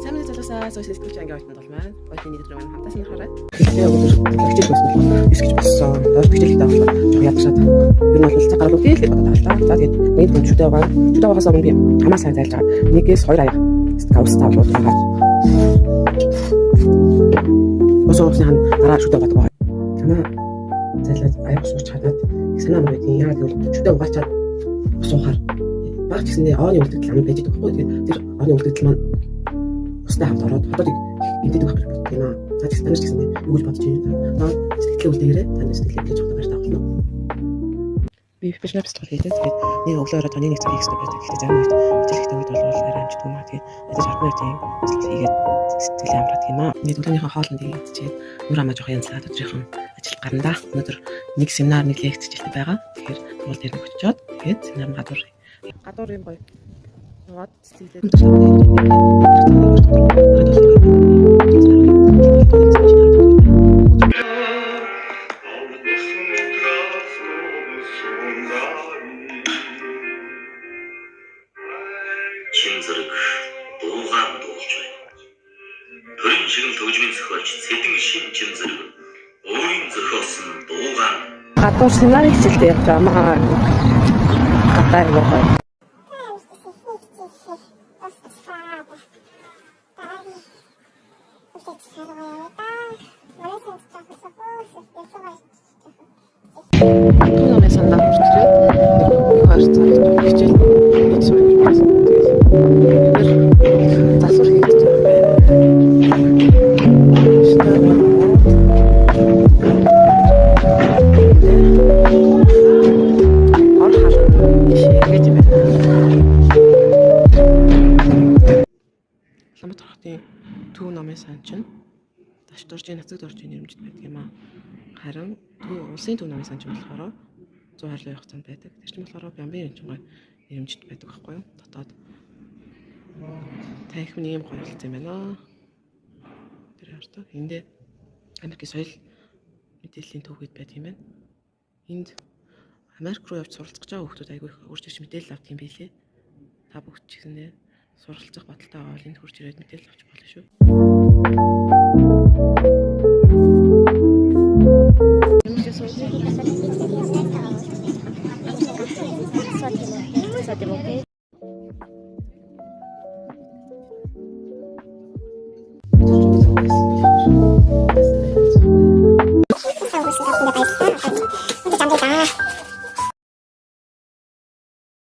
Сайн мэнд залуусаа сошиал сэтгүүлч ангийн оюутнууд бол маань өдрийн өдөр маань хамтаа сонирхорой. Тэгээ өдөр хичээл байсан бол 9 гэж болсон. Доош хичээлээ давуулаад жоо ядарчаад. Юу нь бол цаг гараад үгүй л гэдэг бодоод байна. За тэгээд нэг хүн шүдэ байгаа. Шүдэ байгаас өмнө би хамаа сайн зайлж байгаа. Нэгээс 2 аяга скаус тавуулаад байгаа. Осоосны дараа шүдэ байдаг байгаа. Хамаа зайлаад аяг сууч хадаад санаа мөр гэдэг. Яагаад гэвэл шүдэ угаачаад суухаар баг гэсэндээооны үлдэгдэл ам байж байгаа байхгүй. Тэгээд тэрооны үлдэгдэл маань устай хамт ороод хотод энддэг байх гэж бодсон юм аа. За тэгс таньж гэсэн юу гэж бодож байна та. Сэтгэлээ үлдээгээрээ таны сэтгэлээ гэж бодож байж таахгүй юу? Би фишнапс хийдэг. Тэгээд нэг өглөөрөө тоны нэг цаг хийх хэрэгтэй байдаг. Гэхдээ зарим үед хичээлхтэй үед бол арай амжтгүй маа. Тэгээд ядаж 10 минутын ажиллаж хийгээд сэтгэлээ амраад юм аа. Нэг өглөөнийхөө хоолнд ийцээд нүр амаа жоох янзлаад өдрийнхөө ажил гарна. Өнөөдөр нэг семинар нэг лекц хичээлтэй байгаа. Тэгэхээр туул дээр нэг очиод тэгээд семинар гадуур юм гоё. Нугаад сэтгэлээ Чинзэрэг дуугаан дуулж байна. Төрийн шигэн төгжмийн зохиолч Цэдэн Шин Чинзэрэг өөрийн зохиосон дуугаан гадуур семинар хичээлтэй явж байгаа маа. Гадаа юм байна. Түүнээ сандаа хүрчээд нэг хоёр цаг хичээл хийж байсан. Тэгээд засвар хийж байгаа Ламбат хотын төв номын сан чинь таш доржийн нацаг доржийн нэрмжид байдаг юм аа. Харин улсын төв номын сан чинь болохоор 120 явах цанд байдаг. Тэр чинь болохоор Бямбын энчингой нэрмжид байдаг байхгүй юу? Дотоод танхимны юм гоё болсон юм байна. Тэр хартай. Эндээ Америкийн соёл мэдээллийн төвүүд байдаг юм байна. Энд Америк руу явж суралцах гэж байгаа хүмүүс айгүй их урьж ирж мэдээлэл авдаг юм билээ. Та бүгд ч гэсэндээ суралцах баталтай байгаа бол энд хурж ирээд мэдээлэл авч болно шүү.